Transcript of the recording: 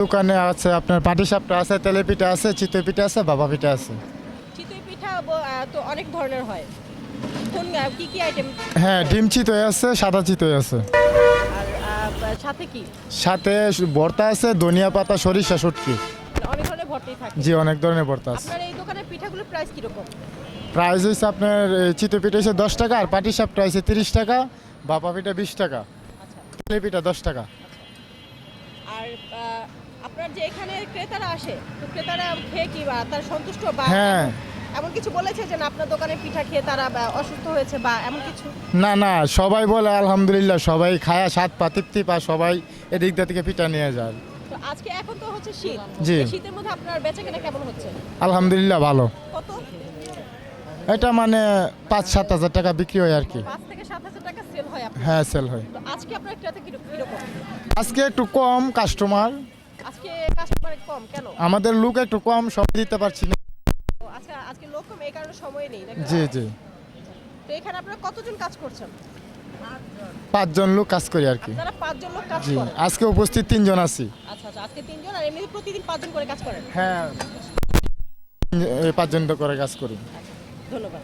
দোকানে আছে আপনার পাটিসাপটা আছে, তেলে পিঠা আছে, চিতই পিঠা আছে, ভাপা পিঠা আছে। চিতই পিঠা তো অনেক ধরনের হয়। কোন কি কি আইটেম? হ্যাঁ, ডিম চিতই আছে, সাদা চিতই আছে। আর সাথে কি? সাথে ভর্তা আছে, ধনিয়া পাতা, সরিষা, শুটকি। মানে অনেক ধরনের ভর্তি থাকে। জি, অনেক ধরনের ভর্তা আছে। আপনার এই দোকানের পিঠাগুলোর প্রাইস কিরকম? প্রাইস হচ্ছে আপনার চিতই পিঠা হচ্ছে 10 টাকা, আর পাটিসাপটা হচ্ছে 30 টাকা, ভাপা পিঠা 20 টাকা, আচ্ছা। তেলে পিঠা 10 টাকা। আর আপনার যে এখানে ক্রেতারা আসে, তো ক্রেতারা খেয়ে কি বা তার সন্তুষ্ট বা হ্যাঁ। এমন কিছু বলেছে যে না আপনার দোকানের পিঠা খেয়ে তারা অসুস্থ হয়েছে বা এমন কিছু? না না, সবাই বলে আলহামদুলিল্লাহ, সবাই খায়া স্বাদ পা তৃপ্তি পা, সবাই এদিক দিয়ে থেকে পিঠা নিয়ে যায়। তো আজকে এখন তো হচ্ছে শীত। জি। এই শীতের মধ্যে আপনার বেচাকেনা কেমন হচ্ছে? আলহামদুলিল্লাহ ভালো। কত? এটা মানে 5-7 হাজার টাকা বিক্রি হয় আর কি। 5 থেকে 7,000 টাকা সেল হয় আপনার। হ্যাঁ, সেল হয়। তো আজকে আপনার ক্রেতা কিরকম? আজকে একটু কম কাস্টমার, আজকে কাস্টমার কম কেন? আমাদের লোক একটু কম, সব দিতে পারছি না। তো আচ্ছা, আজকে লোক কম এই কারণে সময় নেই নাকি? জি জি, তো এখানে আপনারা কতজন কাজ করছেন? 5 জন লোক কাজ করি আর কি। আপনারা 5 জন লোক কাজ জি, করেন? আজকে উপস্থিত 3 জন আছি। আচ্ছা আচ্ছা, আজকে 3 জন আর এমনি প্রতিদিন 5 জন করে কাজ করেন? হ্যাঁ, 5 জন করে কাজ করি। ধন্যবাদ।